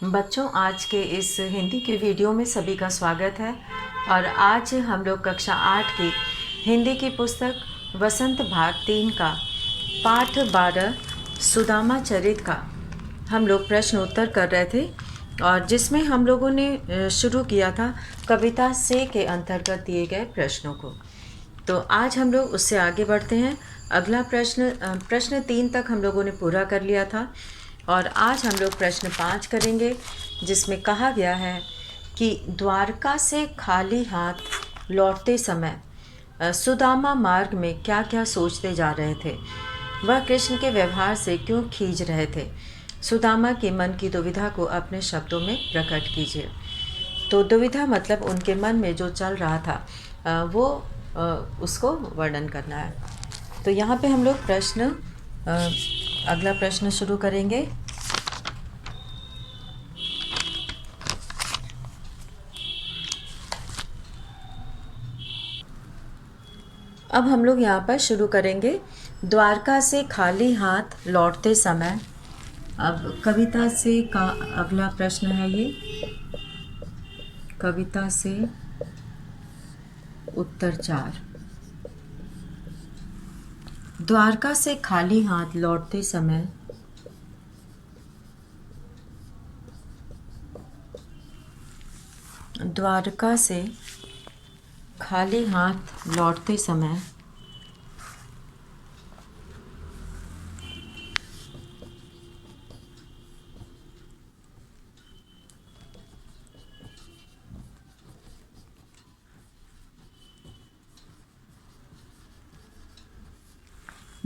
बच्चों, आज के इस हिंदी के वीडियो में सभी का स्वागत है। और आज हम लोग कक्षा 8 की हिंदी की पुस्तक वसंत भाग 3 का पाठ 12 सुदामा चरित का हम लोग प्रश्न उत्तर कर रहे थे, और जिसमें हम लोगों ने शुरू किया था कविता से के अंतर्गत दिए गए प्रश्नों को। तो आज हम लोग उससे आगे बढ़ते हैं। अगला प्रश्न 3 तक हम लोगों ने पूरा कर लिया था, और आज हम लोग प्रश्न 5 करेंगे, जिसमें कहा गया है कि द्वारका से खाली हाथ लौटते समय सुदामा मार्ग में क्या क्या सोचते जा रहे थे, वह कृष्ण के व्यवहार से क्यों खींच रहे थे। सुदामा के मन की दुविधा को अपने शब्दों में प्रकट कीजिए। तो दुविधा मतलब उनके मन में जो चल रहा था वो उसको वर्णन करना है। तो यहाँ पे हम लोग अगला प्रश्न शुरू करेंगे। अब हम लोग यहाँ पर शुरू करेंगे द्वारका से खाली हाथ लौटते समय। अब कविता से का अगला प्रश्न है ये, कविता से उत्तर 4। द्वारका से खाली हाथ लौटते समय द्वारका से खाली हाथ लौटते समय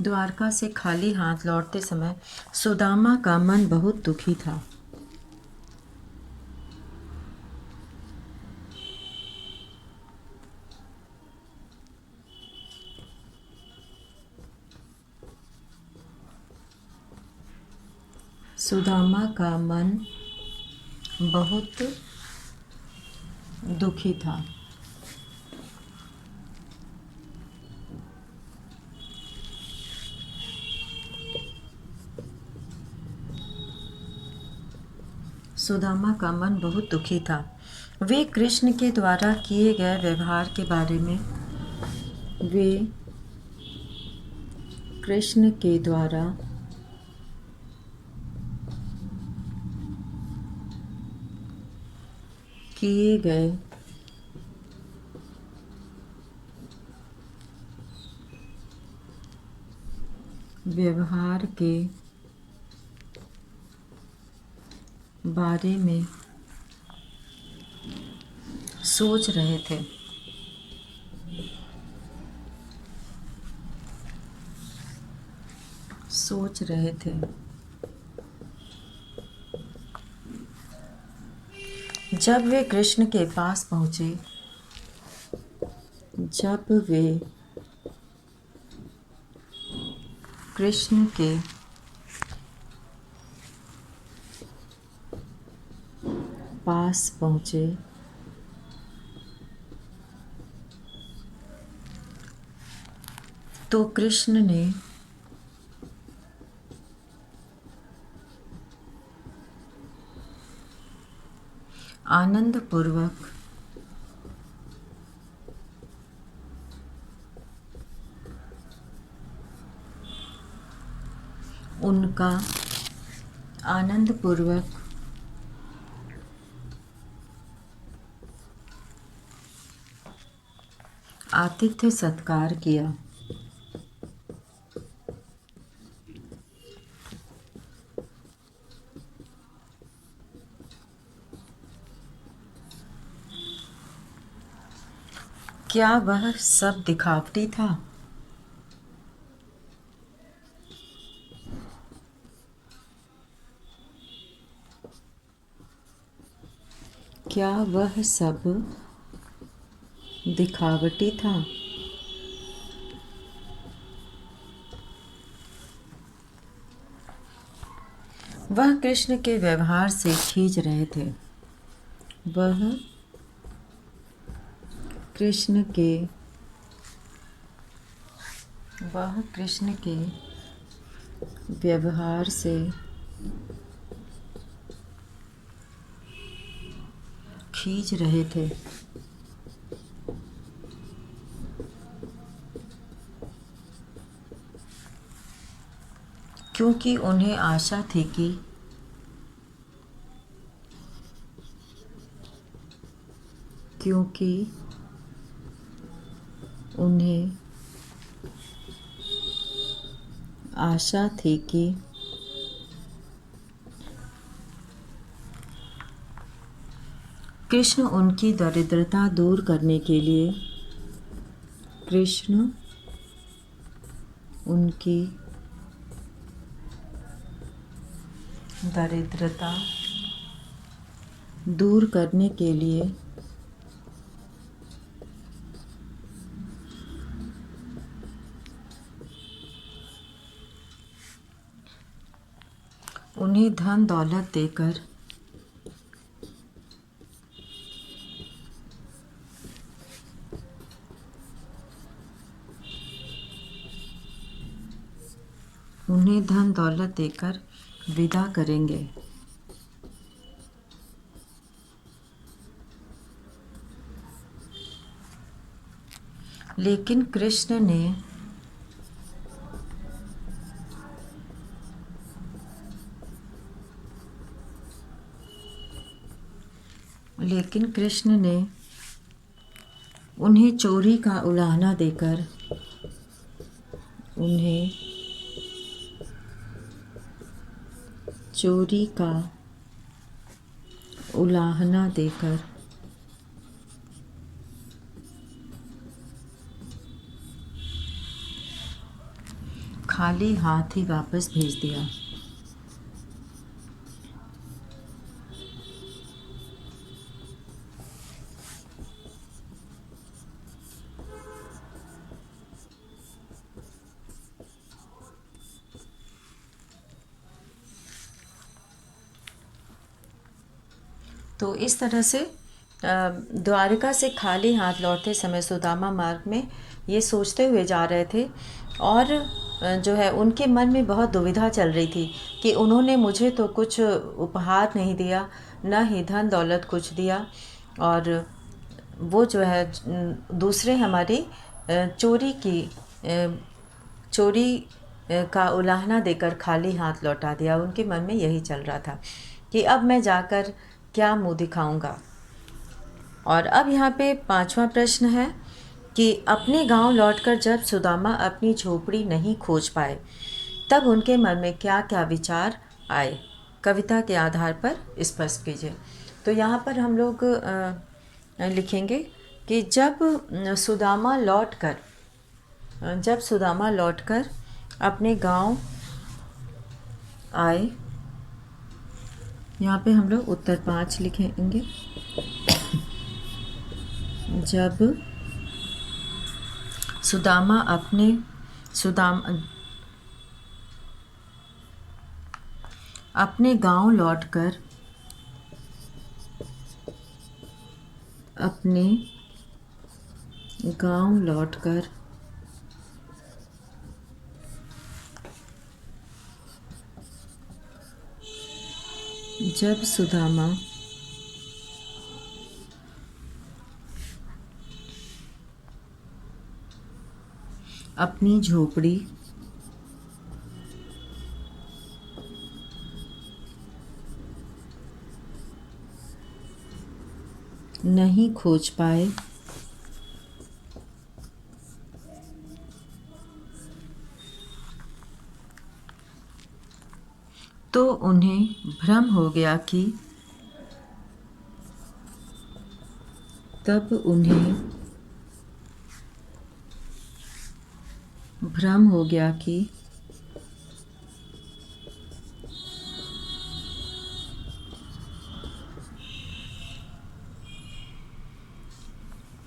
द्वारका से खाली हाथ लौटते समय सुदामा का मन बहुत दुखी था। सुदामा का मन बहुत दुखी था। सुदामा का मन बहुत दुखी था। वे कृष्ण के द्वारा किए गए व्यवहार के बारे में वे कृष्ण के द्वारा किए गए व्यवहार के बारे में सोच रहे थे। जब वे कृष्ण के पास पहुंचे, जब वे कृष्ण के पास पहुंचे तो कृष्ण ने आनंदपूर्वक उनका आतिथ्य सत्कार किया। क्या वह सब दिखावटी था? क्या वह सब दिखावटी था? वह कृष्ण के व्यवहार से खींच रहे थे। वह कृष्ण के व्यवहार से खींच रहे थे। क्योंकि उन्हें आशा थी कि कृष्ण उनकी दरिद्रता दूर करने के लिए उन्हें धन दौलत देकर विदा करेंगे। लेकिन कृष्ण ने उन्हें चोरी का उलाहना देकर खाली हाथ ही वापस भेज दिया। तो इस तरह से द्वारिका से खाली हाथ लौटते समय सुदामा मार्ग में ये सोचते हुए जा रहे थे और जो है उनके मन में बहुत दुविधा चल रही थी कि उन्होंने मुझे तो कुछ उपहार नहीं दिया, न ही धन दौलत कुछ दिया, और वो जो है दूसरे हमारी चोरी का उलाहना देकर खाली हाथ लौटा दिया। उनके मन में यही चल रहा था कि अब मैं जाकर क्या मुँह दिखाऊंगा। और अब यहाँ पे 5वां प्रश्न है कि अपने गांव लौटकर जब सुदामा अपनी झोपड़ी नहीं खोज पाए तब उनके मन में क्या क्या विचार आए, कविता के आधार पर स्पष्ट कीजिए। तो यहाँ पर हम लोग लिखेंगे कि जब सुदामा लौटकर अपने गांव आए, यहाँ पे हम लोग उत्तर 5 लिखेंगे। जब सुदामा अपने गांव लौटकर जब सुदामा अपनी झोपड़ी नहीं खोज पाए तो उन्हें भ्रम हो गया कि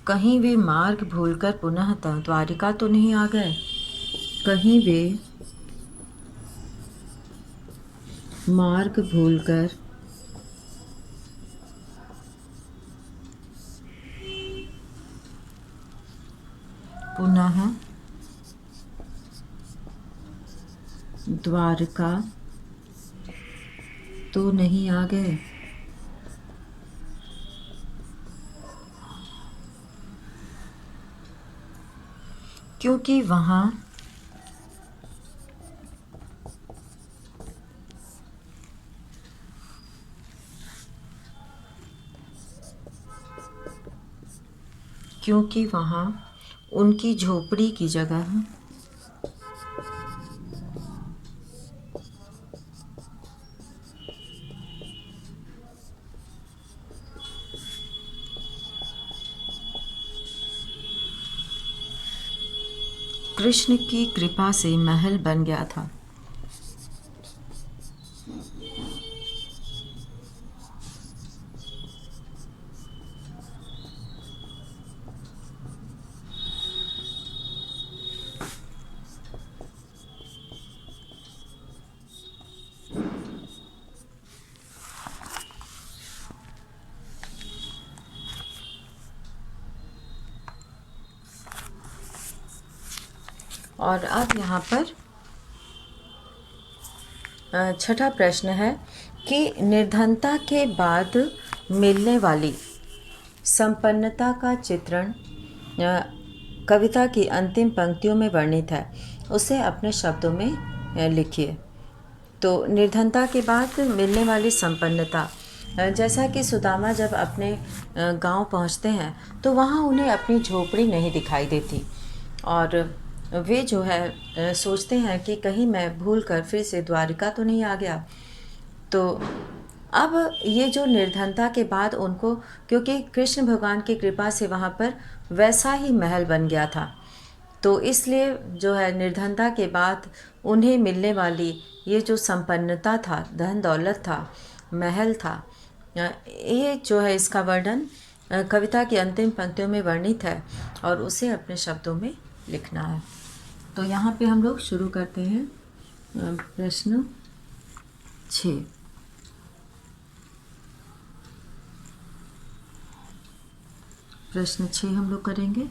कहीं वे मार्ग भूलकर पुनः द्वारिका तो नहीं आ गए, कहीं वे मार्ग भूलकर पुनः द्वारका तो नहीं आ गए। क्योंकि वहाँ उनकी झोपड़ी की जगह कृष्ण की कृपा से महल बन गया था। और अब यहाँ पर छठा प्रश्न है कि निर्धनता के बाद मिलने वाली संपन्नता का चित्रण कविता की अंतिम पंक्तियों में वर्णित है, उसे अपने शब्दों में लिखिए। तो निर्धनता के बाद मिलने वाली संपन्नता, जैसा कि सुदामा जब अपने गांव पहुंचते हैं तो वहां उन्हें अपनी झोपड़ी नहीं दिखाई देती और वे जो है सोचते हैं कि कहीं मैं भूलकर फिर से द्वारिका तो नहीं आ गया। तो अब ये जो निर्धनता के बाद उनको, क्योंकि कृष्ण भगवान की कृपा से वहाँ पर वैसा ही महल बन गया था, तो इसलिए जो है निर्धनता के बाद उन्हें मिलने वाली ये जो संपन्नता था, धन दौलत था, महल था, ये जो है इसका वर्णन कविता की अंतिम पंक्तियों में वर्णित है और उसे अपने शब्दों में लिखना है। तो यहाँ पे हम लोग शुरू करते हैं प्रश्न 6। प्रश्न 6 हम लोग करेंगे।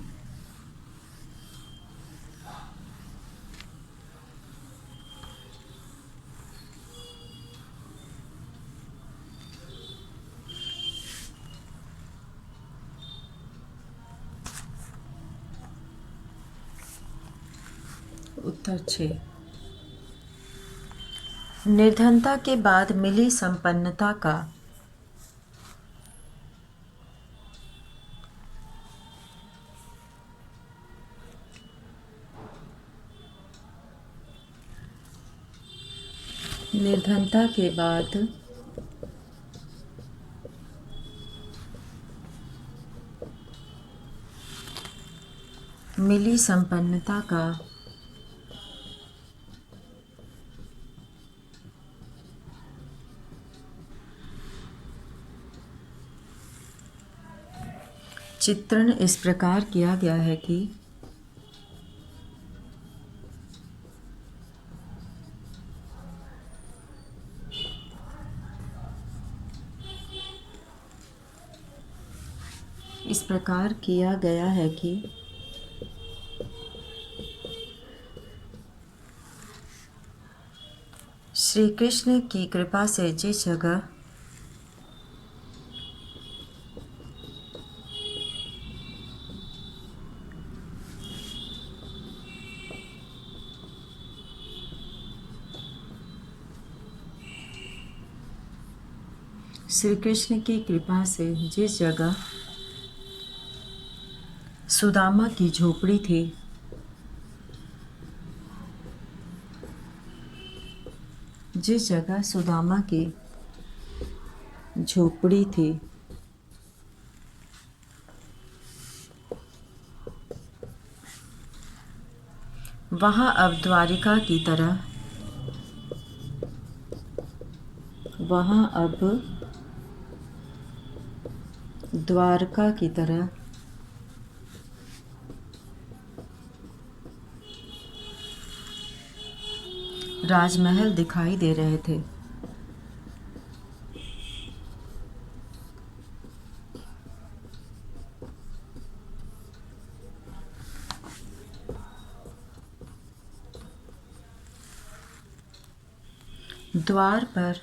उत्तर 6, निर्धनता के बाद मिली संपन्नता का निर्धनता के बाद मिली संपन्नता का चित्रण इस प्रकार किया गया है कि श्री कृष्ण की कृपा से जिस जगह श्री कृष्ण की कृपा से जिस जगह सुदामा की झोपड़ी थी, जिस जगह सुदामा की झोपड़ी थी वहाँ अब द्वारिका की तरह, वहाँ अब द्वारका की तरह राजमहल दिखाई दे रहे थे। द्वार पर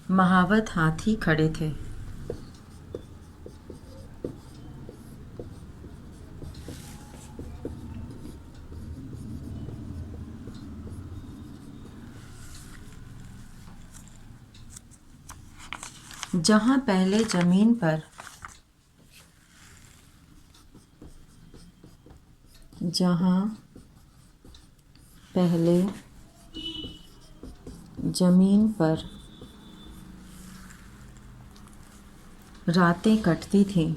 महावत हाथी खड़े थे। जहाँ पहले जमीन पर रातें कटती थीं,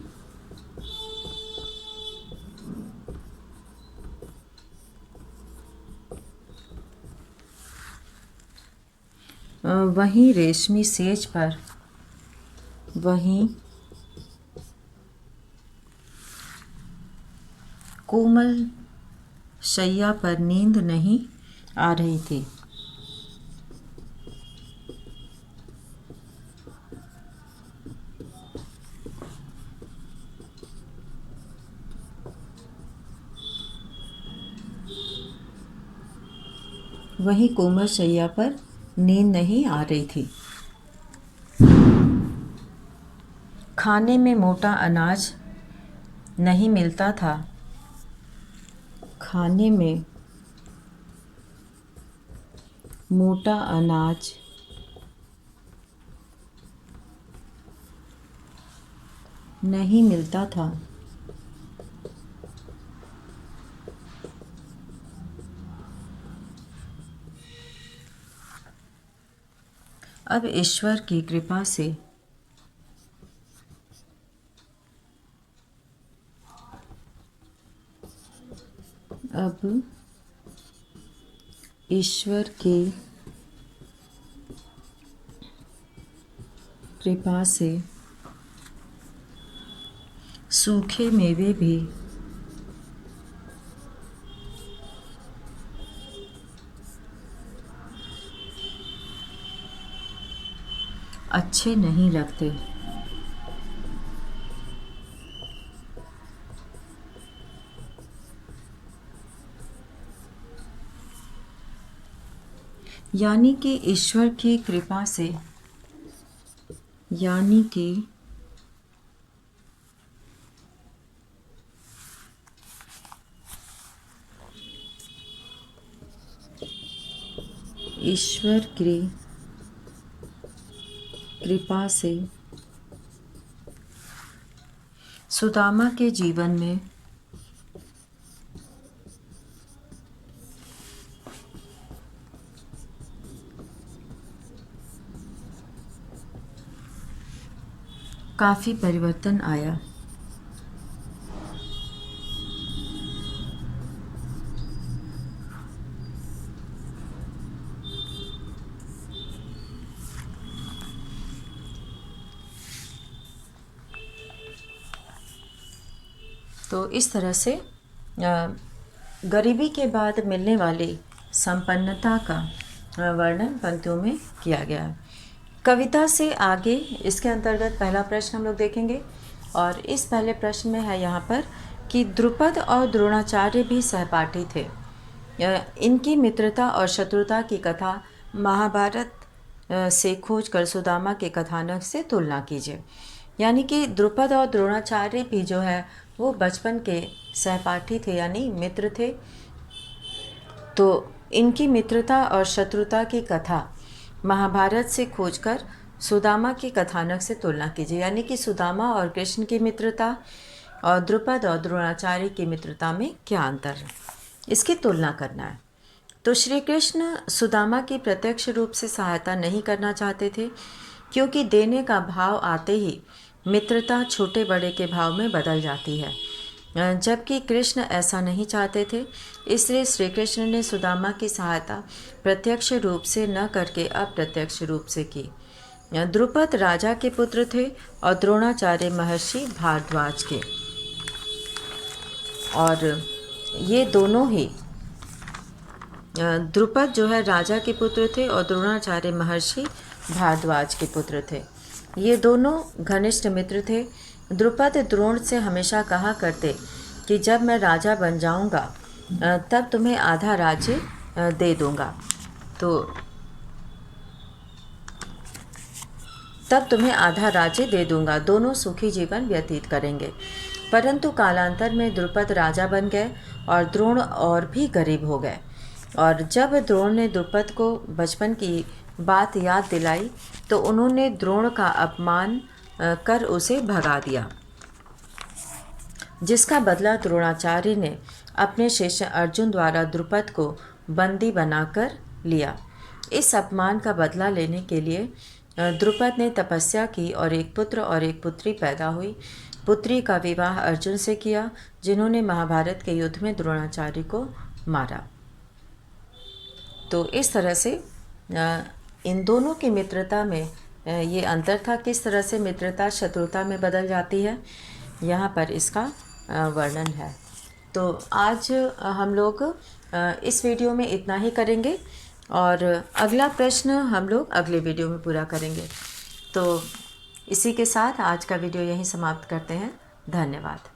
वहीं रेशमी सेज पर कोमल शैया पर नींद नहीं आ रही थी। वहीं कोमल शैया पर नींद नहीं आ रही थी। खाने में मोटा अनाज नहीं मिलता था। खाने में मोटा अनाज नहीं मिलता था। अब ईश्वर की कृपा से सूखे मेवे भी अच्छे नहीं लगते। यानी कि ईश्वर की कृपा से ईश्वर की कृपा से सुदामा के जीवन में काफ़ी परिवर्तन आया। तो इस तरह से गरीबी के बाद मिलने वाली संपन्नता का वर्णन पंक्तियों में किया गया है। कविता से आगे इसके अंतर्गत पहला प्रश्न हम लोग देखेंगे और इस पहले प्रश्न में है यहाँ पर कि द्रुपद और द्रोणाचार्य भी सहपाठी थे। इनकी मित्रता और शत्रुता की कथा महाभारत से खोज कर सुदामा के कथानक से तुलना कीजिए। यानी कि द्रुपद और द्रोणाचार्य भी जो है वो बचपन के सहपाठी थे, यानी मित्र थे। तो इनकी मित्रता और शत्रुता की कथा महाभारत से खोजकर सुदामा के कथानक से तुलना कीजिए। यानी कि सुदामा और कृष्ण की मित्रता और द्रुपद और द्रोणाचार्य की मित्रता में क्या अंतर है, इसकी तुलना करना है। तो श्री कृष्ण सुदामा की प्रत्यक्ष रूप से सहायता नहीं करना चाहते थे, क्योंकि देने का भाव आते ही मित्रता छोटे बड़े के भाव में बदल जाती है, जबकि कृष्ण ऐसा नहीं चाहते थे। इसलिए श्री कृष्ण ने सुदामा की सहायता प्रत्यक्ष रूप से न करके अप्रत्यक्ष रूप से की। द्रुपद राजा के पुत्र थे और द्रोणाचार्य महर्षि भारद्वाज के, और ये दोनों ही द्रुपद जो है राजा के पुत्र थे और द्रोणाचार्य महर्षि भारद्वाज के पुत्र थे। ये दोनों घनिष्ठ मित्र थे। द्रुपद द्रोण से हमेशा कहा करते कि जब मैं राजा बन जाऊंगा तब तुम्हें आधा राज्य दे दूंगा। तो तब तुम्हें आधा राज्य दे दूंगा, दोनों सुखी जीवन व्यतीत करेंगे। परंतु कालांतर में द्रुपद राजा बन गए और द्रोण और भी गरीब हो गए। और जब द्रोण ने द्रुपद को बचपन की बात याद दिलाई तो उन्होंने द्रोण का अपमान कर उसे भगा दिया, जिसका बदला द्रोणाचार्य ने अपने शिष्य अर्जुन द्वारा द्रुपद को बंदी बनाकर लिया। इस अपमान का बदला लेने के लिए द्रुपद ने तपस्या की और एक पुत्र और एक पुत्री पैदा हुई। पुत्री का विवाह अर्जुन से किया, जिन्होंने महाभारत के युद्ध में द्रोणाचार्य को मारा। तो इस तरह से इन दोनों की मित्रता में ये अंतर था, किस तरह से मित्रता शत्रुता में बदल जाती है, यहाँ पर इसका वर्णन है। तो आज हम लोग इस वीडियो में इतना ही करेंगे और अगला प्रश्न हम लोग अगले वीडियो में पूरा करेंगे। तो इसी के साथ आज का वीडियो यहीं समाप्त करते हैं। धन्यवाद।